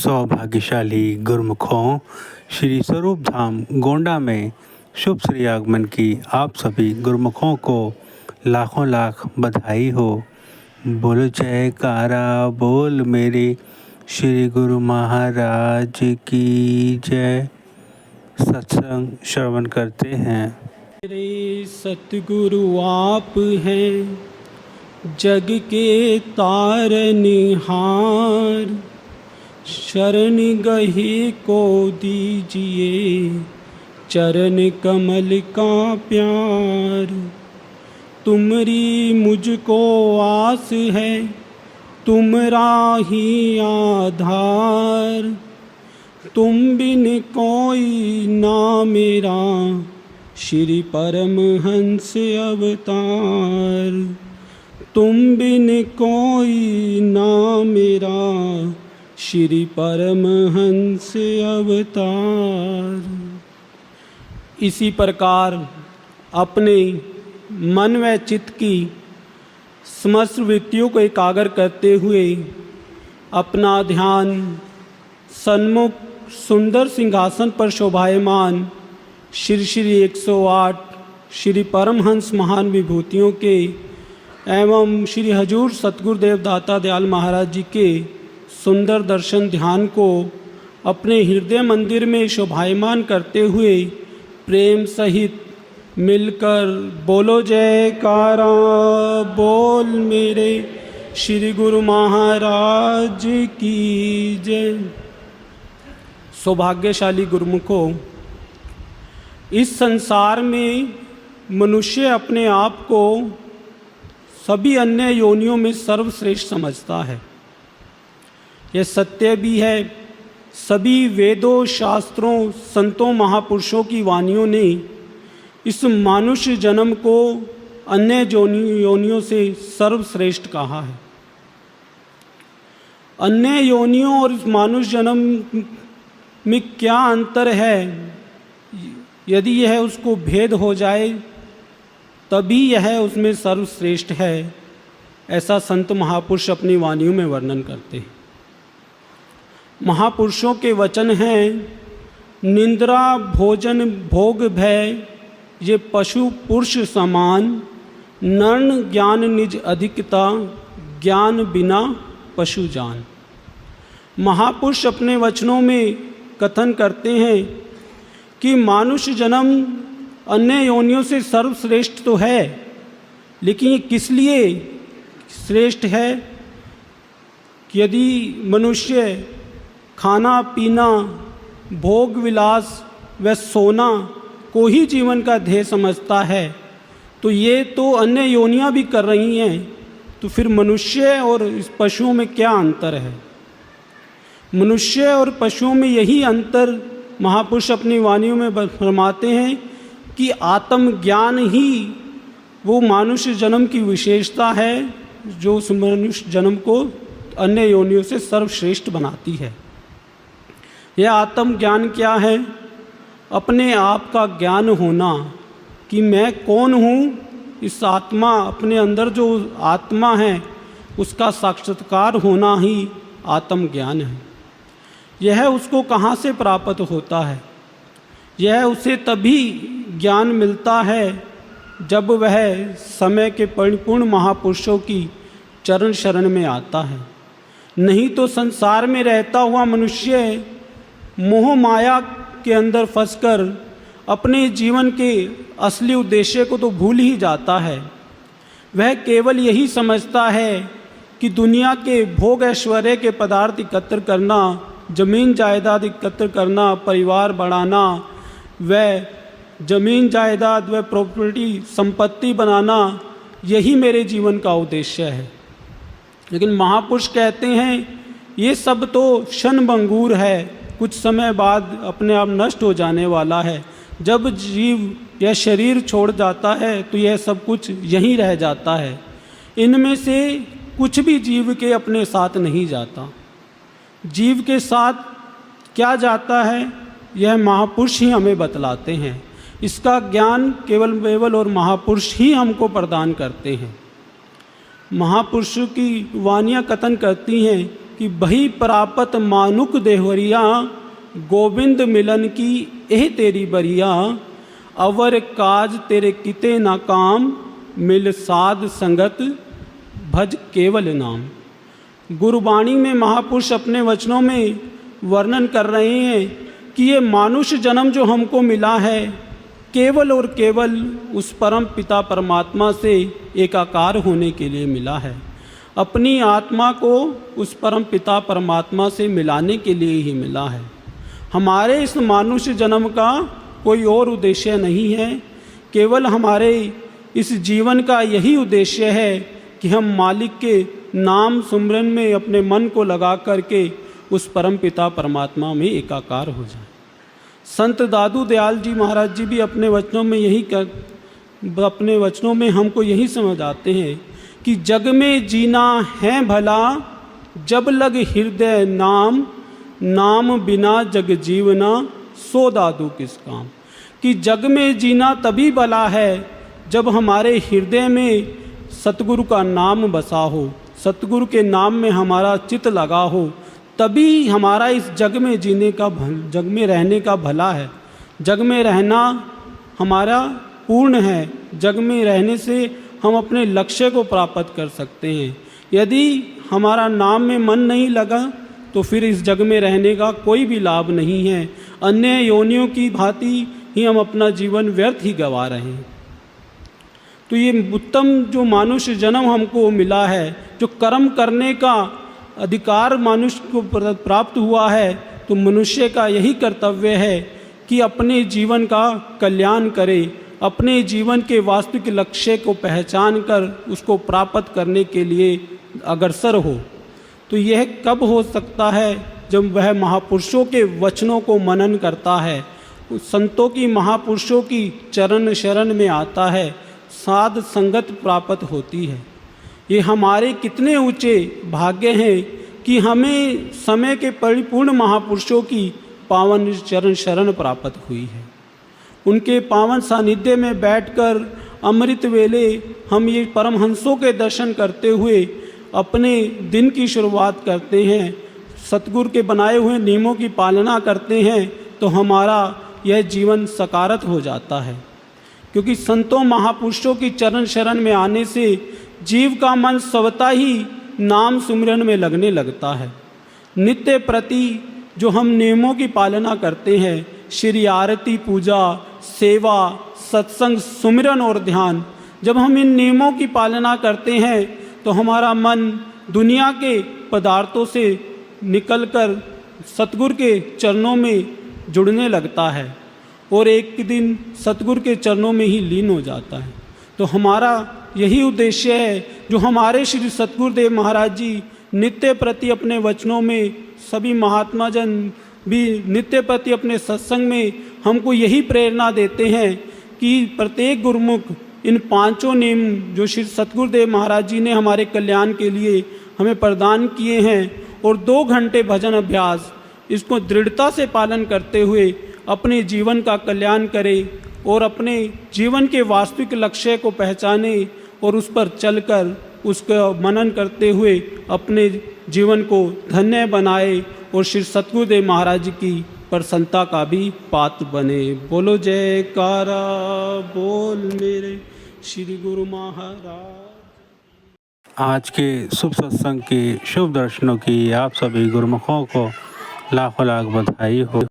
सौभाग्यशाली गुरुमुखों, श्री स्वरूप धाम गोंडा में शुभ श्री आगमन की आप सभी गुरुमुखों को लाखों लाख बधाई हो। बोलो जयकारा बोल मेरे श्री गुरु महाराज की जय। सत्संग श्रवण करते हैं। मेरे सतगुरु आप हैं, जग के तारनिहार, शरण गहे को दीजिए चरण कमल का प्यार। तुमरी मुझको आस है, तुमरा ही आधार, तुम बिन कोई ना मेरा श्री परमहंस अवतार। तुम बिन कोई ना मेरा श्री परमहंस अवतार। इसी प्रकार अपने मन व चित्त की समस्त वृत्तियों को एकाग्र करते हुए अपना ध्यान सन्मुख सुंदर सिंहासन पर शोभायमान श्री श्री 108 श्री परमहंस महान विभूतियों के एवं श्री हजूर सतगुरुदेव दाता दयाल महाराज जी के सुंदर दर्शन ध्यान को अपने हृदय मंदिर में शोभायमान करते हुए प्रेम सहित मिलकर बोलो जयकारा बोल मेरे श्री गुरु महाराज की जय। सौभाग्यशाली गुरुमुखों, इस संसार में मनुष्य अपने आप को सभी अन्य योनियों में सर्वश्रेष्ठ समझता है। यह सत्य भी है। सभी वेदों, शास्त्रों, संतों, महापुरुषों की वाणियों ने इस मानुष्य जन्म को अन्य योनियों से सर्वश्रेष्ठ कहा है। अन्य योनियों और इस मानुष्य जन्म में क्या अंतर है, यदि यह उसको भेद हो जाए तभी यह उसमें सर्वश्रेष्ठ है, ऐसा संत महापुरुष अपनी वाणियों में वर्णन करते हैं। महापुरुषों के वचन हैं, निंद्रा भोजन भोग भय ये पशु पुरुष समान, नर्न ज्ञान निज अधिकता ज्ञान बिना पशु जान। महापुरुष अपने वचनों में कथन करते हैं कि मानुष्य जन्म अन्य योनियों से सर्वश्रेष्ठ तो है, लेकिन ये किस लिए श्रेष्ठ है? यदि मनुष्य खाना पीना, भोग विलास व सोना को ही जीवन का ध्येय समझता है, तो ये तो अन्य योनियां भी कर रही हैं, तो फिर मनुष्य और इस पशुओं में क्या अंतर है? मनुष्य और पशुओं में यही अंतर महापुरुष अपनी वाणियों में फरमाते हैं कि आत्मज्ञान ही वो मानुष्य जन्म की विशेषता है जो उस मनुष्य जन्म को अन्य योनियों से सर्वश्रेष्ठ बनाती है। यह आत्मज्ञान क्या है? अपने आप का ज्ञान होना कि मैं कौन हूँ। इस आत्मा, अपने अंदर जो आत्मा है उसका साक्षात्कार होना ही आत्मज्ञान है। यह उसको कहाँ से प्राप्त होता है? यह उसे तभी ज्ञान मिलता है जब वह समय के परिपूर्ण महापुरुषों की चरण शरण में आता है। नहीं तो संसार में रहता हुआ मनुष्य मोह माया के अंदर फंसकर अपने जीवन के असली उद्देश्य को तो भूल ही जाता है। वह केवल यही समझता है कि दुनिया के भोग ऐश्वर्य के पदार्थ एकत्र करना, जमीन जायदाद एकत्र करना, परिवार बढ़ाना, वह जमीन जायदाद व प्रॉपर्टी संपत्ति बनाना, यही मेरे जीवन का उद्देश्य है। लेकिन महापुरुष कहते हैं ये सब तो क्षणभंगुर है, कुछ समय बाद अपने आप नष्ट हो जाने वाला है। जब जीव यह शरीर छोड़ जाता है तो यह सब कुछ यहीं रह जाता है। इनमें से कुछ भी जीव के अपने साथ नहीं जाता। जीव के साथ क्या जाता है यह महापुरुष ही हमें बतलाते हैं। इसका ज्ञान केवल और महापुरुष ही हमको प्रदान करते हैं। महापुरुषों की वाणियाँ कथन करती हैं कि बही प्रापत मानुक देहवरिया, गोविंद मिलन की एह तेरी बरिया, अवर काज तेरे किते ना काम, मिल साध संगत भज केवल नाम। गुरुवाणी में महापुरुष अपने वचनों में वर्णन कर रहे हैं कि ये मानुष जन्म जो हमको मिला है केवल और केवल उस परम पिता परमात्मा से एकाकार होने के लिए मिला है। अपनी आत्मा को उस परम पिता परमात्मा से मिलाने के लिए ही मिला है। हमारे इस मानुष जन्म का कोई और उद्देश्य नहीं है, केवल हमारे इस जीवन का यही उद्देश्य है कि हम मालिक के नाम सुमरन में अपने मन को लगा करके उस परम पिता परमात्मा में एकाकार हो जाए। संत दादू दयाल जी महाराज जी भी अपने वचनों में हमको यही समझाते हैं कि जग में जीना है भला, जब लग हृदय नाम, नाम बिना जग जीवना, सो दादू किस काम। कि जग में जीना तभी भला है जब हमारे हृदय में सतगुरु का नाम बसा हो, सतगुरु के नाम में हमारा चित्त लगा हो, तभी हमारा इस जग में जग में रहने का भला है। जग में रहना हमारा पूर्ण है, जग में रहने से हम अपने लक्ष्य को प्राप्त कर सकते हैं। यदि हमारा नाम में मन नहीं लगा तो फिर इस जग में रहने का कोई भी लाभ नहीं है। अन्य योनियों की भांति ही हम अपना जीवन व्यर्थ ही गंवा रहे हैं। तो ये उत्तम जो मानुष्य जन्म हमको मिला है, जो कर्म करने का अधिकार मनुष्य को प्राप्त हुआ है, तो मनुष्य का यही कर्तव्य है कि अपने जीवन का कल्याण करे, अपने जीवन के वास्तविक लक्ष्य को पहचान कर उसको प्राप्त करने के लिए अग्रसर हो। तो यह कब हो सकता है? जब वह महापुरुषों के वचनों को मनन करता है, संतों की महापुरुषों की चरण शरण में आता है, साध संगत प्राप्त होती है। ये हमारे कितने ऊंचे भाग्य हैं कि हमें समय के परिपूर्ण महापुरुषों की पावन चरण शरण प्राप्त हुई है। उनके पावन सानिध्य में बैठकर अमृत वेले हम ये परमहंसों के दर्शन करते हुए अपने दिन की शुरुआत करते हैं, सतगुरु के बनाए हुए नियमों की पालना करते हैं, तो हमारा यह जीवन सकारत हो जाता है। क्योंकि संतों महापुरुषों की चरण शरण में आने से जीव का मन स्वतः ही नाम सुमिरन में लगने लगता है। नित्य प्रति जो हम नियमों की पालना करते हैं, श्री आरती, पूजा, सेवा, सत्संग, सुमिरन और ध्यान, जब हम इन नियमों की पालना करते हैं तो हमारा मन दुनिया के पदार्थों से निकलकर सतगुरु के चरणों में जुड़ने लगता है और एक दिन सतगुरु के चरणों में ही लीन हो जाता है। तो हमारा यही उद्देश्य है जो हमारे श्री सतगुरुदेव महाराज जी नित्य प्रति अपने वचनों में, सभी महात्मा जन भी नित्य प्रति अपने सत्संग में हमको यही प्रेरणा देते हैं कि प्रत्येक गुरुमुख इन पांचों नियम जो श्री सतगुरुदेव महाराज जी ने हमारे कल्याण के लिए हमें प्रदान किए हैं और 2 घंटे भजन अभ्यास, इसको दृढ़ता से पालन करते हुए अपने जीवन का कल्याण करे और अपने जीवन के वास्तविक लक्ष्य को पहचाने और उस पर चलकर उसका मनन करते हुए अपने जीवन को धन्य बनाए और श्री सतगुरुदेव महाराज की प्रसन्नता का भी पात्र बने। बोलो जयकारा बोल मेरे श्री गुरु महाराज। आज के शुभ सत्संग के शुभ दर्शनों की आप सभी गुरुमुखों को लाखों लाख बधाई हो।